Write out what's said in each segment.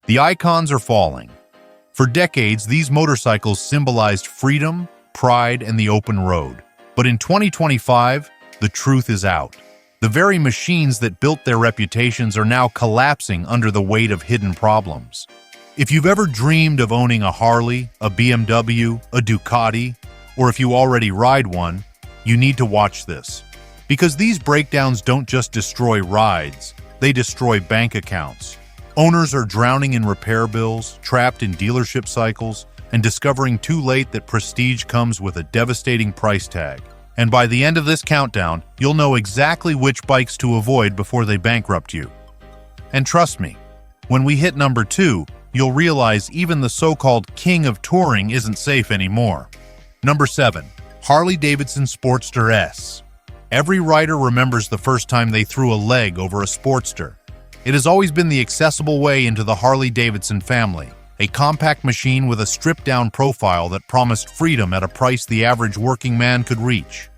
The icons are falling. For decades, these motorcycles symbolized freedom, pride, and the open road. But in 2025, the truth is out. The very machines that built their reputations are now collapsing under the weight of hidden problems. If you've ever dreamed of owning a Harley, a BMW, a Ducati, or if you already ride one, you need to watch this. Because these breakdowns don't just destroy rides, they destroy bank accounts. Owners are drowning in repair bills, trapped in dealership cycles, and discovering too late that prestige comes with a devastating price tag. And by the end of this countdown, you'll know exactly which bikes to avoid before they bankrupt you. And trust me, when we hit number 2, you'll realize even the so-called king of touring isn't safe anymore. Number 7. Harley-Davidson Sportster S. Every rider remembers the first time they threw a leg over a Sportster. It has always been the accessible way into the Harley-Davidson family, a compact machine with a stripped-down profile that promised freedom at a price the average working man could reach.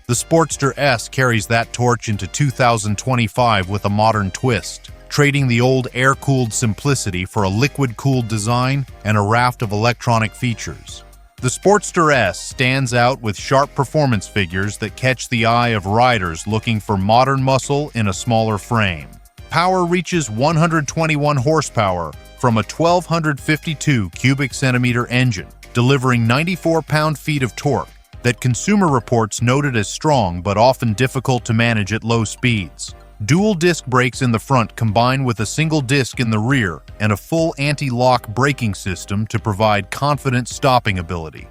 The Sportster S carries that torch into 2025 with a modern twist, trading the old air-cooled simplicity for a liquid-cooled design and a raft of electronic features. The Sportster S stands out with sharp performance figures that catch the eye of riders looking for modern muscle in a smaller frame. Power reaches 121 horsepower from a 1,252 cubic centimeter engine, delivering 94 pound-feet of torque that Consumer Reports noted as strong but often difficult to manage at low speeds. Dual disc brakes in the front combine with a single disc in the rear and a full anti-lock braking system to provide confident stopping ability.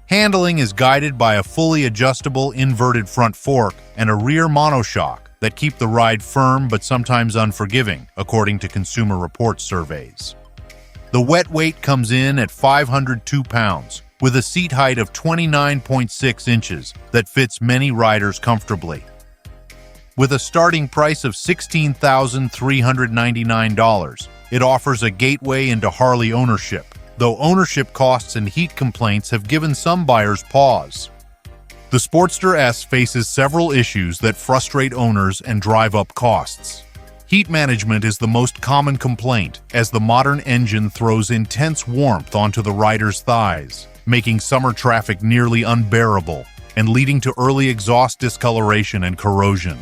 Handling is guided by a fully adjustable inverted front fork and a rear monoshock that keep the ride firm but sometimes unforgiving, according to Consumer Reports surveys. The wet weight comes in at 502 pounds, with a seat height of 29.6 inches that fits many riders comfortably. With a starting price of $16,399, it offers a gateway into Harley ownership, though ownership costs and heat complaints have given some buyers pause. The Sportster S faces several issues that frustrate owners and drive up costs. Heat management is the most common complaint, as the modern engine throws intense warmth onto the rider's thighs, making summer traffic nearly unbearable and leading to early exhaust discoloration and corrosion.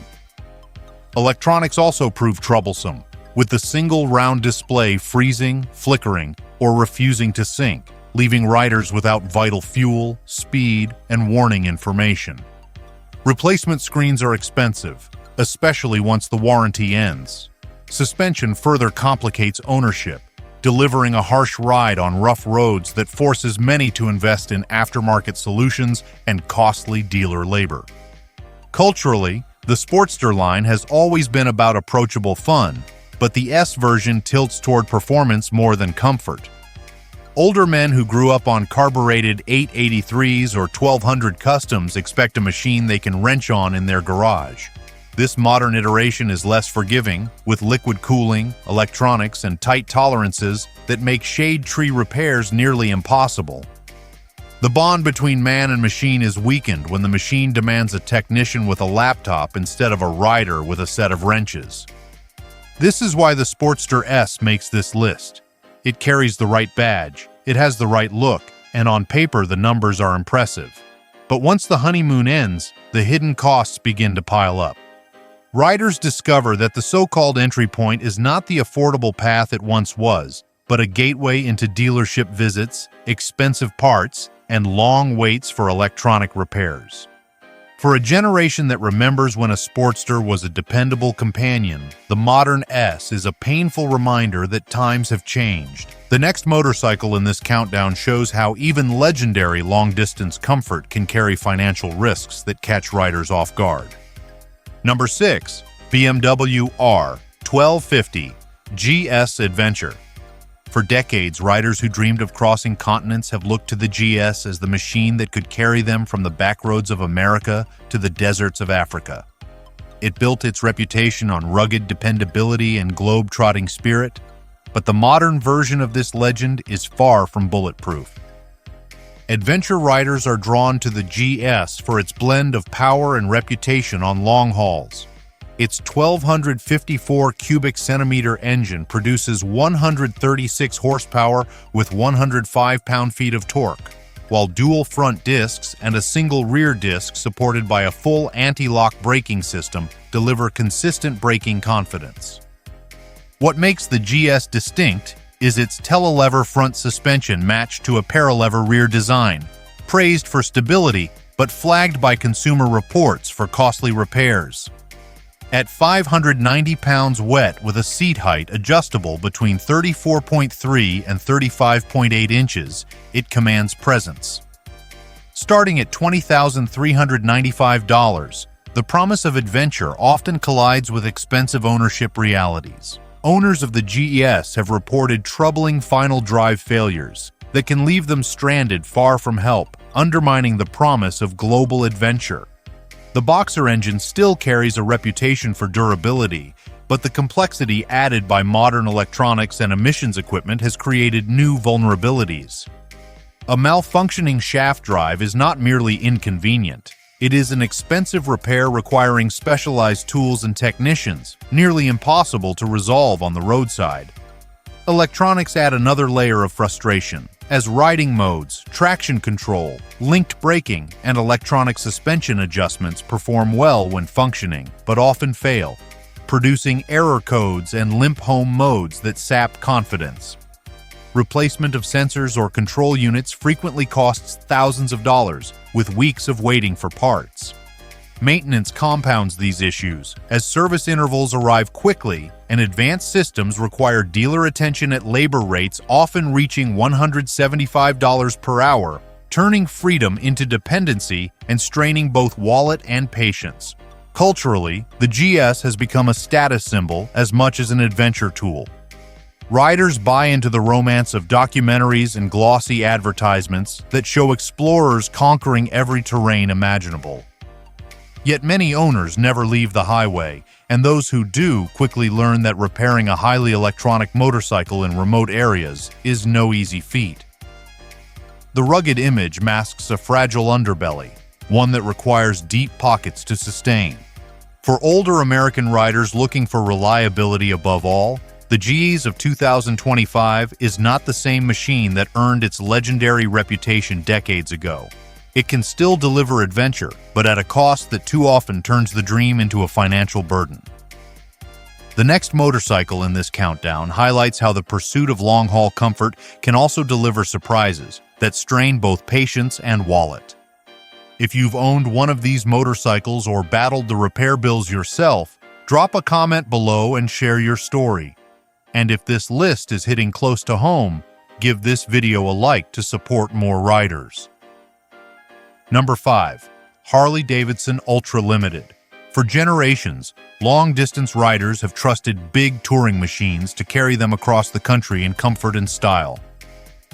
Electronics also prove troublesome, with the single round display freezing, flickering, or refusing to sync, leaving riders without vital fuel, speed, and warning information. Replacement screens are expensive, especially once the warranty ends. Suspension further complicates ownership, delivering a harsh ride on rough roads that forces many to invest in aftermarket solutions and costly dealer labor. Culturally, the Sportster line has always been about approachable fun, but the S version tilts toward performance more than comfort. Older men who grew up on carbureted 883s or 1200 customs expect a machine they can wrench on in their garage. This modern iteration is less forgiving, with liquid cooling, electronics, and tight tolerances that make shade tree repairs nearly impossible. The bond between man and machine is weakened when the machine demands a technician with a laptop instead of a rider with a set of wrenches. This is why the Sportster S makes this list. It carries the right badge, it has the right look, and on paper the numbers are impressive. But once the honeymoon ends, the hidden costs begin to pile up. Riders discover that the so-called entry point is not the affordable path it once was, but a gateway into dealership visits, expensive parts, and long waits for electronic repairs. For a generation that remembers when a Sportster was a dependable companion, the modern S is a painful reminder that times have changed. The next motorcycle in this countdown shows how even legendary long-distance comfort can carry financial risks that catch riders off guard. Number 6. BMW R 1250 GS Adventure. For decades, riders who dreamed of crossing continents have looked to the GS as the machine that could carry them from the backroads of America to the deserts of Africa. It built its reputation on rugged dependability and globe-trotting spirit, but the modern version of this legend is far from bulletproof. Adventure riders are drawn to the GS for its blend of power and reputation on long hauls. Its 1,254 cubic centimeter engine produces 136 horsepower with 105 pound-feet of torque, while dual front discs and a single rear disc supported by a full anti-lock braking system deliver consistent braking confidence. What makes the GS distinct is its telelever front suspension matched to a paralever rear design, praised for stability but flagged by Consumer Reports for costly repairs. At 590 pounds wet with a seat height adjustable between 34.3 and 35.8 inches, it commands presence. Starting at $20,395, the promise of adventure often collides with expensive ownership realities. Owners of the GS have reported troubling final drive failures that can leave them stranded far from help, undermining the promise of global adventure. The Boxer engine still carries a reputation for durability, but the complexity added by modern electronics and emissions equipment has created new vulnerabilities. A malfunctioning shaft drive is not merely inconvenient. It is an expensive repair requiring specialized tools and technicians, nearly impossible to resolve on the roadside. Electronics add another layer of frustration, as riding modes, traction control, linked braking, and electronic suspension adjustments perform well when functioning, but often fail, producing error codes and limp home modes that sap confidence. Replacement of sensors or control units frequently costs thousands of dollars, with weeks of waiting for parts. Maintenance compounds these issues, as service intervals arrive quickly and advanced systems require dealer attention at labor rates often reaching $175 per hour, turning freedom into dependency and straining both wallet and patience. Culturally, the GS has become a status symbol as much as an adventure tool. Riders buy into the romance of documentaries and glossy advertisements that show explorers conquering every terrain imaginable. Yet many owners never leave the highway, and those who do quickly learn that repairing a highly electronic motorcycle in remote areas is no easy feat. The rugged image masks a fragile underbelly, one that requires deep pockets to sustain. For older American riders looking for reliability above all, the GS of 2025 is not the same machine that earned its legendary reputation decades ago. It can still deliver adventure, but at a cost that too often turns the dream into a financial burden. The next motorcycle in this countdown highlights how the pursuit of long-haul comfort can also deliver surprises that strain both patience and wallet. If you've owned one of these motorcycles or battled the repair bills yourself, drop a comment below and share your story. And if this list is hitting close to home, give this video a like to support more riders. Number 5. Harley-Davidson Ultra Limited. For generations, long-distance riders have trusted big touring machines to carry them across the country in comfort and style.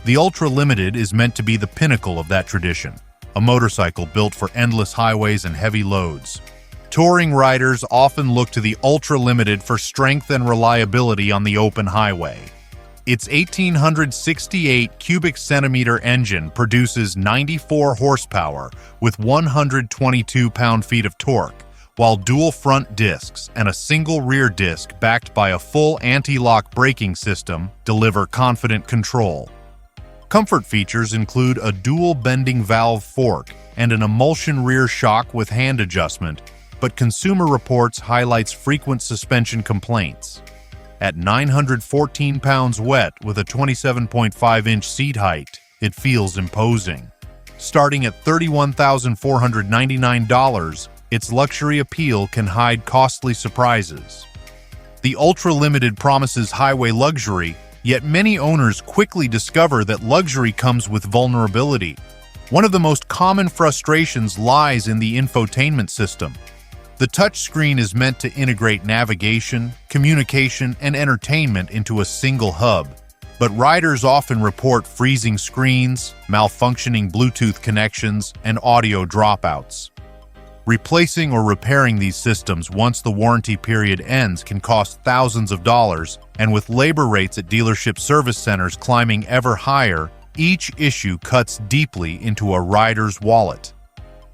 The Ultra Limited is meant to be the pinnacle of that tradition, a motorcycle built for endless highways and heavy loads. Touring riders often look to the Ultra Limited for strength and reliability on the open highway. Its 1,868 cubic centimeter engine produces 94 horsepower with 122 pound-feet of torque, while dual front discs and a single rear disc backed by a full anti-lock braking system deliver confident control. Comfort features include a dual bending valve fork and an emulsion rear shock with hand adjustment, but Consumer Reports highlights frequent suspension complaints. At 914 pounds wet with a 27.5-inch seat height, it feels imposing. Starting at $31,499, its luxury appeal can hide costly surprises. The Ultra Limited promises highway luxury, yet many owners quickly discover that luxury comes with vulnerability. One of the most common frustrations lies in the infotainment system. The touchscreen is meant to integrate navigation, communication, and entertainment into a single hub, but riders often report freezing screens, malfunctioning Bluetooth connections, and audio dropouts. Replacing or repairing these systems once the warranty period ends can cost thousands of dollars, and with labor rates at dealership service centers climbing ever higher, each issue cuts deeply into a rider's wallet.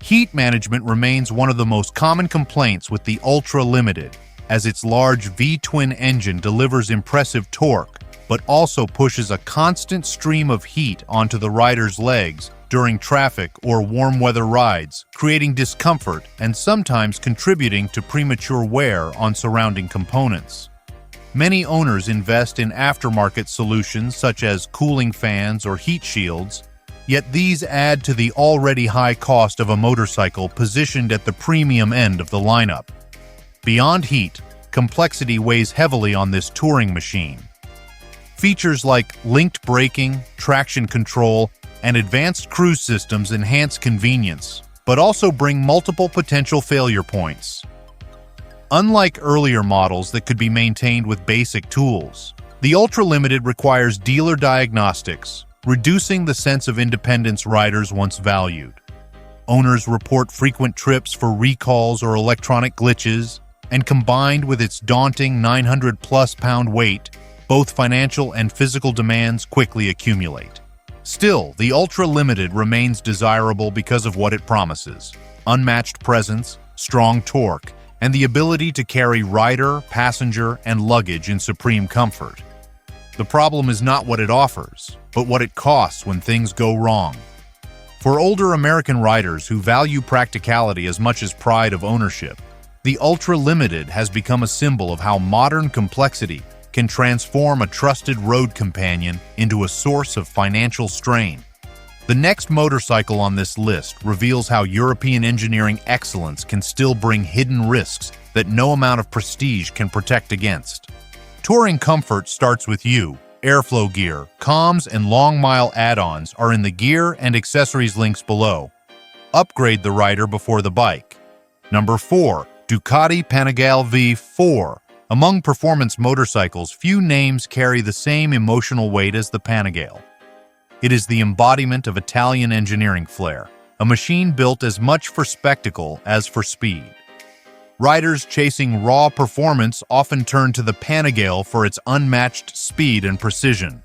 Heat management remains one of the most common complaints with the Ultra Limited, as its large V-twin engine delivers impressive torque, but also pushes a constant stream of heat onto the rider's legs during traffic or warm weather rides, creating discomfort and sometimes contributing to premature wear on surrounding components. Many owners invest in aftermarket solutions such as cooling fans or heat shields, yet these add to the already high cost of a motorcycle positioned at the premium end of the lineup. Beyond heat, complexity weighs heavily on this touring machine. Features like linked braking, traction control, and advanced cruise systems enhance convenience, but also bring multiple potential failure points. Unlike earlier models that could be maintained with basic tools, the Ultra Limited requires dealer diagnostics, reducing the sense of independence riders once valued. Owners report frequent trips for recalls or electronic glitches, and combined with its daunting 900-plus pound weight, both financial and physical demands quickly accumulate. Still, the Ultra Limited remains desirable because of what it promises: unmatched presence, strong torque, and the ability to carry rider, passenger, and luggage in supreme comfort. The problem is not what it offers, but what it costs when things go wrong. For older American riders who value practicality as much as pride of ownership, the Ultra Limited has become a symbol of how modern complexity can transform a trusted road companion into a source of financial strain. The next motorcycle on this list reveals how European engineering excellence can still bring hidden risks that no amount of prestige can protect against. Touring comfort starts with you. Airflow gear, comms, and long-mile add-ons are in the gear and accessories links below. Upgrade the rider before the bike. Number 4. Ducati Panigale V4. Among performance motorcycles, few names carry the same emotional weight as the Panigale. It is the embodiment of Italian engineering flair, a machine built as much for spectacle as for speed. Riders chasing raw performance often turn to the Panigale for its unmatched speed and precision.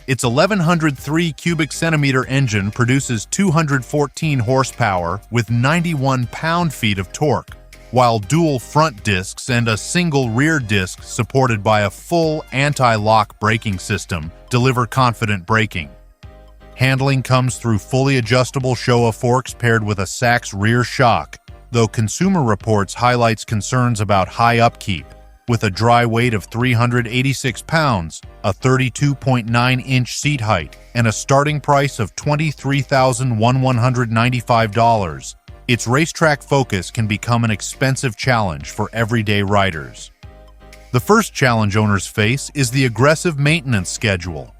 Its 1103 cubic centimeter engine produces 214 horsepower with 91 pound-feet of torque, while dual front discs and a single rear disc supported by a full anti-lock braking system deliver confident braking. Handling comes through fully adjustable Showa forks paired with a Sachs rear shock, though Consumer Reports highlights concerns about high upkeep. With a dry weight of 386 pounds, a 32.9-inch seat height, and a starting price of $23,195, its racetrack focus can become an expensive challenge for everyday riders. The first challenge owners face is the aggressive maintenance schedule.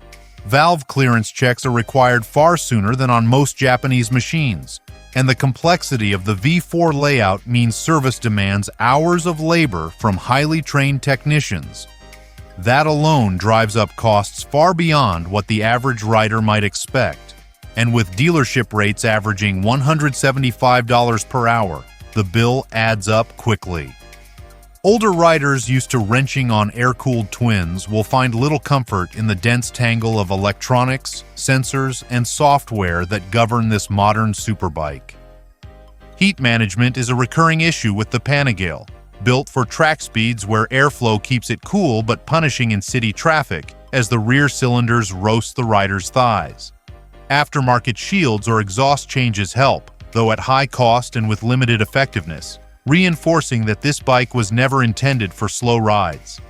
Valve clearance checks are required far sooner than on most Japanese machines, and the complexity of the V4 layout means service demands hours of labor from highly trained technicians. That alone drives up costs far beyond what the average rider might expect. And with dealership rates averaging $175 per hour, the bill adds up quickly. Older riders used to wrenching on air-cooled twins will find little comfort in the dense tangle of electronics, sensors, and software that govern this modern superbike. Heat management is a recurring issue with the Panigale, built for track speeds where airflow keeps it cool but punishing in city traffic as the rear cylinders roast the rider's thighs. Aftermarket shields or exhaust changes help, though at high cost and with limited effectiveness, reinforcing that this bike was never intended for slow rides.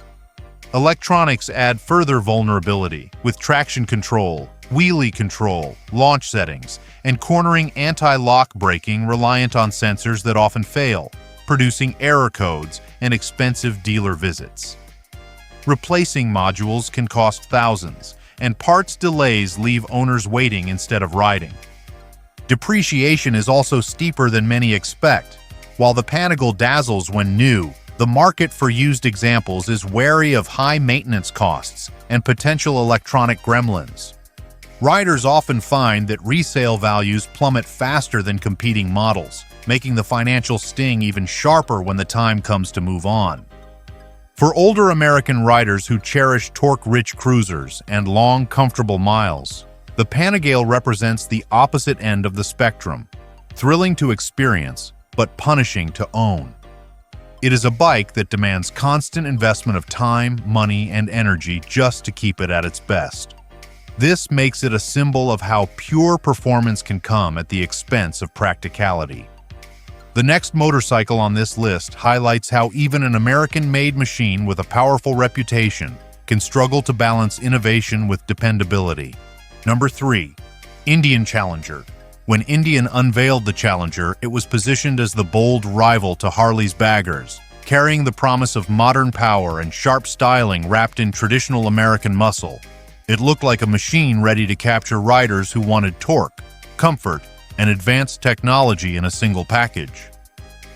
Electronics add further vulnerability, with traction control, wheelie control, launch settings, and cornering anti-lock braking reliant on sensors that often fail, producing error codes and expensive dealer visits. Replacing modules can cost thousands, and parts delays leave owners waiting instead of riding. Depreciation is also steeper than many expect. While the Panigale dazzles when new, the market for used examples is wary of high maintenance costs and potential electronic gremlins. Riders often find that resale values plummet faster than competing models, making the financial sting even sharper when the time comes to move on. For older American riders who cherish torque-rich cruisers and long, comfortable miles, the Panigale represents the opposite end of the spectrum. thrilling to experience, but punishing to own. It is a bike that demands constant investment of time, money, and energy just to keep it at its best. This makes it a symbol of how pure performance can come at the expense of practicality. The next motorcycle on this list highlights how even an American-made machine with a powerful reputation can struggle to balance innovation with dependability. Number 3. Indian Challenger. When Indian unveiled the Challenger, it was positioned as the bold rival to Harley's baggers, carrying the promise of modern power and sharp styling wrapped in traditional American muscle. It looked like a machine ready to capture riders who wanted torque, comfort, and advanced technology in a single package.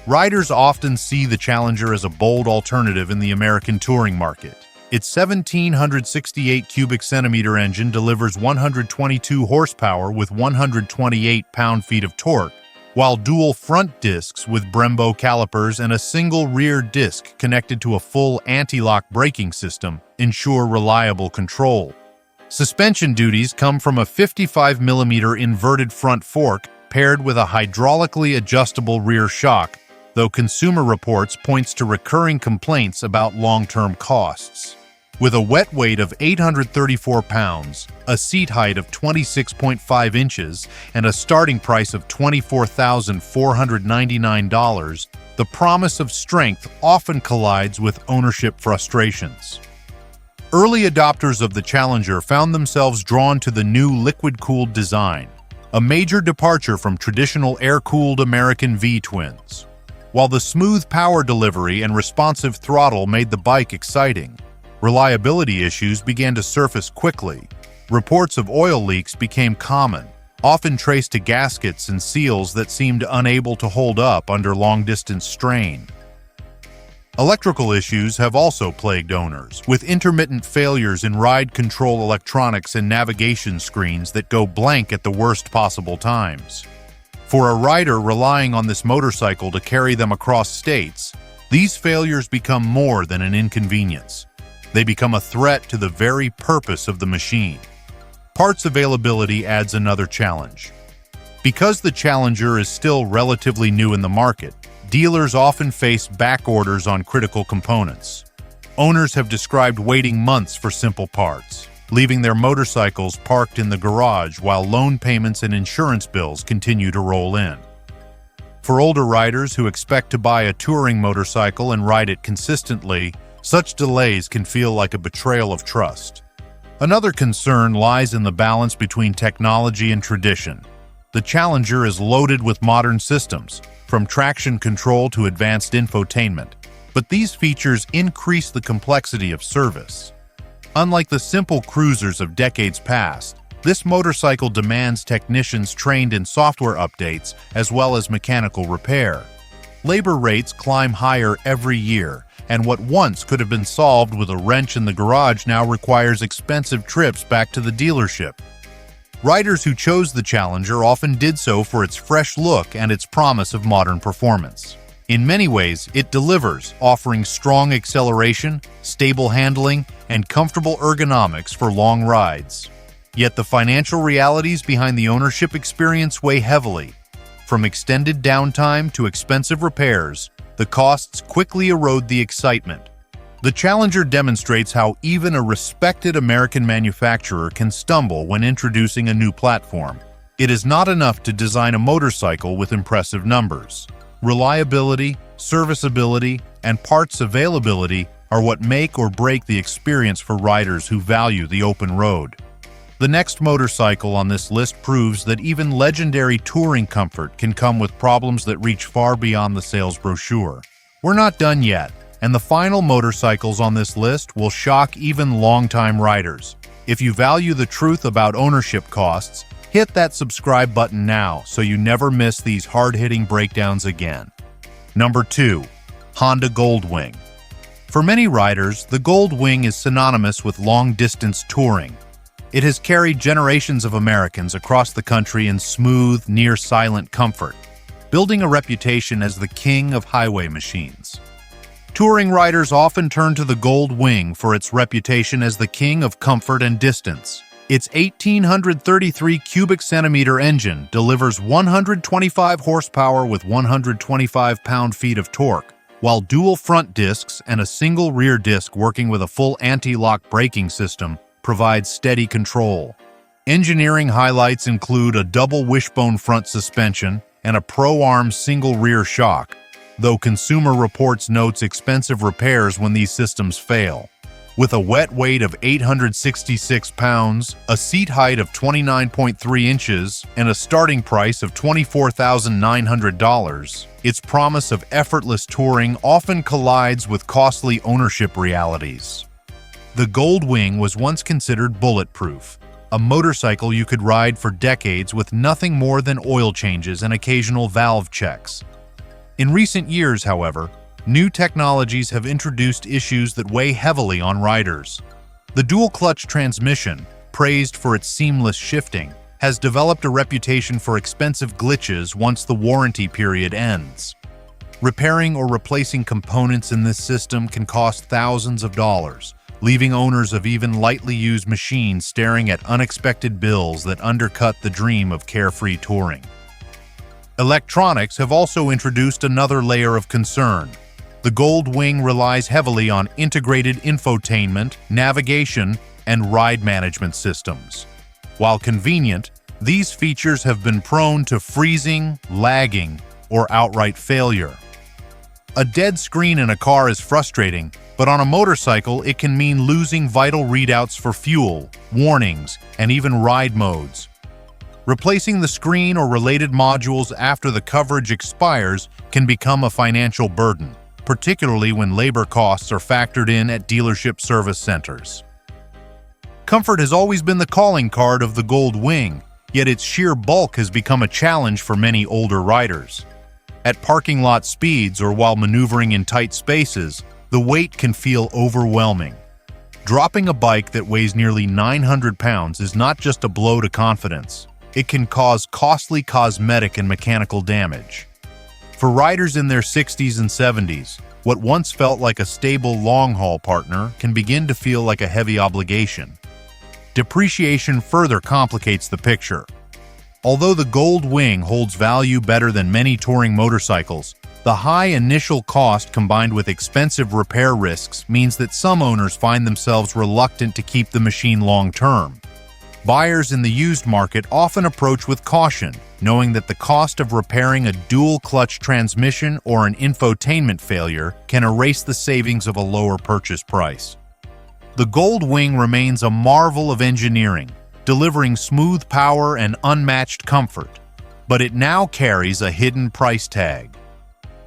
Riders often see the Challenger as a bold alternative in the American touring market. Its 1,768 cubic centimeter engine delivers 122 horsepower with 128 pound-feet of torque, while dual front discs with Brembo calipers and a single rear disc connected to a full anti-lock braking system ensure reliable control. Suspension duties come from a 55mm inverted front fork paired with a hydraulically adjustable rear shock, though Consumer Reports points to recurring complaints about long-term costs. With a wet weight of 834 pounds, a seat height of 26.5 inches, and a starting price of $24,499, the promise of strength often collides with ownership frustrations. Early adopters of the Challenger found themselves drawn to the new liquid-cooled design, a major departure from traditional air-cooled American V-twins. While the smooth power delivery and responsive throttle made the bike exciting, reliability issues began to surface quickly. Reports of oil leaks became common, often traced to gaskets and seals that seemed unable to hold up under long-distance strain. Electrical issues have also plagued owners, with intermittent failures in ride control electronics and navigation screens that go blank at the worst possible times. For a rider relying on this motorcycle to carry them across states, these failures become more than an inconvenience. They become a threat to the very purpose of the machine. Parts availability adds another challenge. Because the Challenger is still relatively new in the market, dealers often face back orders on critical components. Owners have described waiting months for simple parts, leaving their motorcycles parked in the garage while loan payments and insurance bills continue to roll in. For older riders who expect to buy a touring motorcycle and ride it consistently, such delays can feel like a betrayal of trust. Another concern lies in the balance between technology and tradition. The Challenger is loaded with modern systems, from traction control to advanced infotainment, but these features increase the complexity of service. Unlike the simple cruisers of decades past, this motorcycle demands technicians trained in software updates as well as mechanical repair. Labor rates climb higher every year, and what once could have been solved with a wrench in the garage now requires expensive trips back to the dealership. Riders who chose the Challenger often did so for its fresh look and its promise of modern performance. In many ways, it delivers, offering strong acceleration, stable handling, and comfortable ergonomics for long rides. Yet the financial realities behind the ownership experience weigh heavily. From extended downtime to expensive repairs, the costs quickly erode the excitement. The Challenger demonstrates how even a respected American manufacturer can stumble when introducing a new platform. It is not enough to design a motorcycle with impressive numbers. Reliability, serviceability, and parts availability are what make or break the experience for riders who value the open road. The next motorcycle on this list proves that even legendary touring comfort can come with problems that reach far beyond the sales brochure. We're not done yet, and the final motorcycles on this list will shock even longtime riders. If you value the truth about ownership costs, hit that subscribe button now so you never miss these hard-hitting breakdowns again. Number 2. Honda Goldwing. For many riders, the Goldwing is synonymous with long-distance touring. It has carried generations of Americans across the country in smooth, near-silent comfort, building a reputation as the king of highway machines. Touring riders often turn to the Goldwing for its reputation as the king of comfort and distance. Its 1,833 cubic centimeter engine delivers 125 horsepower with 125 pound-feet of torque, while dual front discs and a single rear disc working with a full anti-lock braking system provide steady control. Engineering highlights include a double wishbone front suspension and a Pro-Arm single rear shock, though Consumer Reports notes expensive repairs when these systems fail. With a wet weight of 866 pounds, a seat height of 29.3 inches, and a starting price of $24,900, its promise of effortless touring often collides with costly ownership realities. The Gold Wing was once considered bulletproof, a motorcycle you could ride for decades with nothing more than oil changes and occasional valve checks. In recent years, however, new technologies have introduced issues that weigh heavily on riders. The dual-clutch transmission, praised for its seamless shifting, has developed a reputation for expensive glitches once the warranty period ends. Repairing or replacing components in this system can cost thousands of dollars, leaving owners of even lightly used machines staring at unexpected bills that undercut the dream of carefree touring. Electronics have also introduced another layer of concern. The Gold Wing relies heavily on integrated infotainment, navigation, and ride management systems. While convenient, these features have been prone to freezing, lagging, or outright failure. A dead screen in a car is frustrating, but on a motorcycle it can mean losing vital readouts for fuel, warnings, and even ride modes. Replacing the screen or related modules after the coverage expires can become a financial burden, particularly when labor costs are factored in at dealership service centers. Comfort has always been the calling card of the Gold Wing, yet its sheer bulk has become a challenge for many older riders. At parking lot speeds or while maneuvering in tight spaces, the weight can feel overwhelming. Dropping a bike that weighs nearly 900 pounds is not just a blow to confidence. It can cause costly cosmetic and mechanical damage. For riders in their 60s and 70s, what once felt like a stable long-haul partner can begin to feel like a heavy obligation. Depreciation further complicates the picture. Although the Gold Wing holds value better than many touring motorcycles, the high initial cost combined with expensive repair risks means that some owners find themselves reluctant to keep the machine long-term. Buyers in the used market often approach with caution, knowing that the cost of repairing a dual-clutch transmission or an infotainment failure can erase the savings of a lower purchase price. The Gold Wing remains a marvel of engineering, delivering smooth power and unmatched comfort, but it now carries a hidden price tag.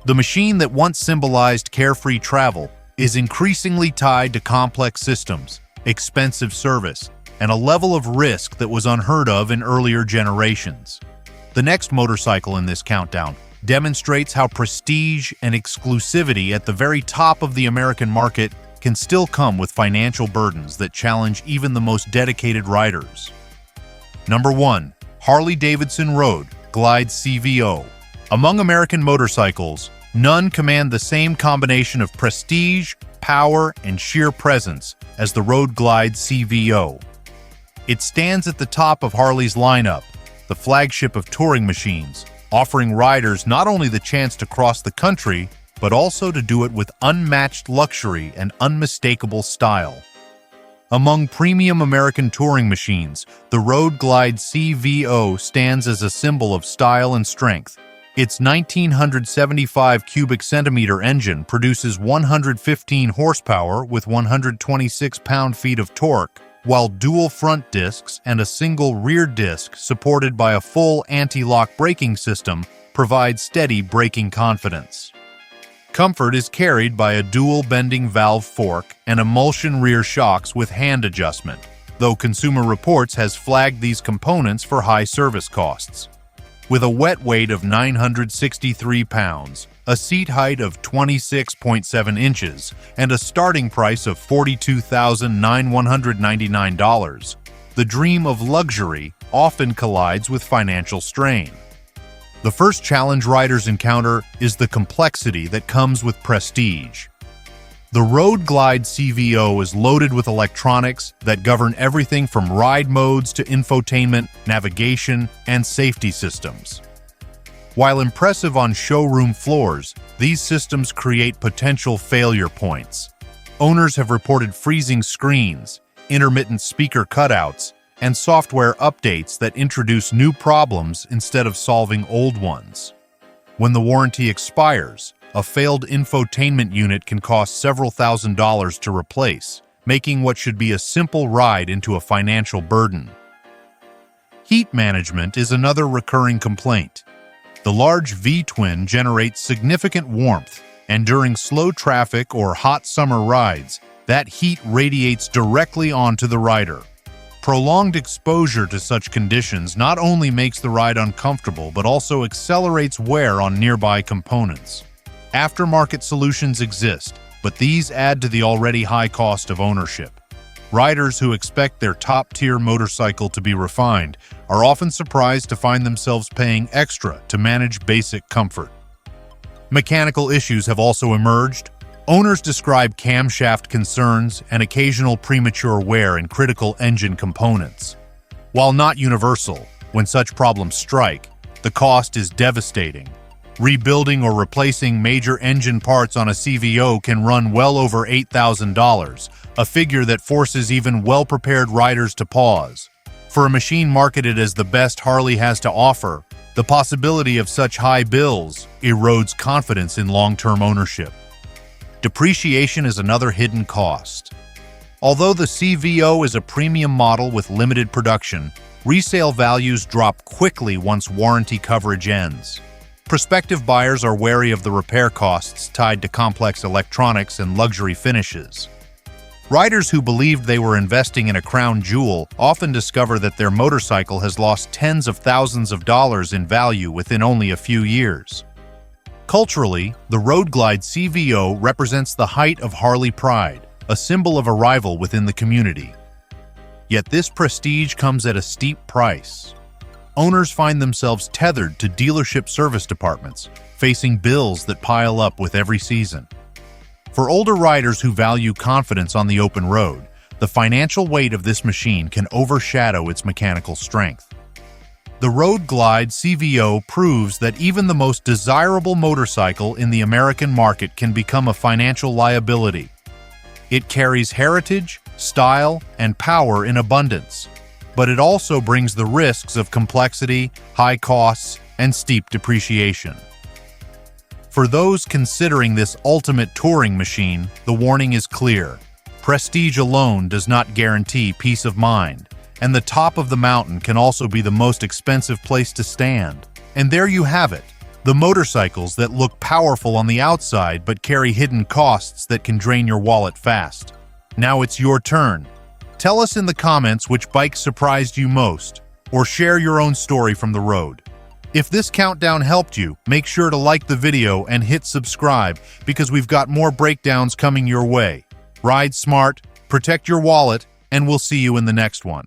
The machine that once symbolized carefree travel is increasingly tied to complex systems, expensive service, and a level of risk that was unheard of in earlier generations. The next motorcycle in this countdown demonstrates how prestige and exclusivity at the very top of the American market can still come with financial burdens that challenge even the most dedicated riders. Number 1. Harley-Davidson Road Glide CVO. Among American motorcycles, none command the same combination of prestige, power, and sheer presence as the Road Glide CVO. It stands at the top of Harley's lineup, the flagship of touring machines, offering riders not only the chance to cross the country, but also to do it with unmatched luxury and unmistakable style. Among premium American touring machines, the Road Glide CVO stands as a symbol of style and strength. Its 1,975 cubic centimeter engine produces 115 horsepower with 126 pound-feet of torque, while dual front discs and a single rear disc supported by a full anti-lock braking system provide steady braking confidence. Comfort is carried by a dual bending valve fork and emulsion rear shocks with hand adjustment, though Consumer Reports has flagged these components for high service costs. With a wet weight of 963 pounds, a seat height of 26.7 inches, and a starting price of $42,999, the dream of luxury often collides with financial strain. The first challenge riders encounter is the complexity that comes with prestige. The Glide CVO is loaded with electronics that govern everything from ride modes to infotainment, navigation, and safety systems. While impressive on showroom floors, these systems create potential failure points. Owners have reported freezing screens, intermittent speaker cutouts, and software updates that introduce new problems instead of solving old ones. When the warranty expires, a failed infotainment unit can cost several $1,000s to replace, making what should be a simple ride into a financial burden. Heat management is another recurring complaint. The large V-twin generates significant warmth, and during slow traffic or hot summer rides, that heat radiates directly onto the rider. Prolonged exposure to such conditions not only makes the ride uncomfortable but also accelerates wear on nearby components. Aftermarket solutions exist, but these add to the already high cost of ownership. Riders who expect their top-tier motorcycle to be refined are often surprised to find themselves paying extra to manage basic comfort. Mechanical issues have also emerged. Owners describe camshaft concerns and occasional premature wear in critical engine components. While not universal, when such problems strike, the cost is devastating. Rebuilding or replacing major engine parts on a CVO can run well over $8,000, a figure that forces even well-prepared riders to pause. For a machine marketed as the best Harley has to offer, the possibility of such high bills erodes confidence in long-term ownership. Depreciation is another hidden cost. Although the CVO is a premium model with limited production, resale values drop quickly once warranty coverage ends. Prospective buyers are wary of the repair costs tied to complex electronics and luxury finishes. Riders who believed they were investing in a crown jewel often discover that their motorcycle has lost tens of thousands of dollars in value within only a few years. Culturally, the Glide CVO represents the height of Harley pride, a symbol of arrival within the community. Yet this prestige comes at a steep price. Owners find themselves tethered to dealership service departments, facing bills that pile up with every season. For older riders who value confidence on the open road, the financial weight of this machine can overshadow its mechanical strength. The Glide CVO proves that even the most desirable motorcycle in the American market can become a financial liability. It carries heritage, style, and power in abundance, but it also brings the risks of complexity, high costs, and steep depreciation. For those considering this ultimate touring machine, the warning is clear. Prestige alone does not guarantee peace of mind, and the top of the mountain can also be the most expensive place to stand. And there you have it, the motorcycles that look powerful on the outside but carry hidden costs that can drain your wallet fast. Now it's your turn. Tell us in the comments which bike surprised you most, or share your own story from the road. If this countdown helped you, make sure to like the video and hit subscribe because we've got more breakdowns coming your way. Ride smart, protect your wallet, and we'll see you in the next one.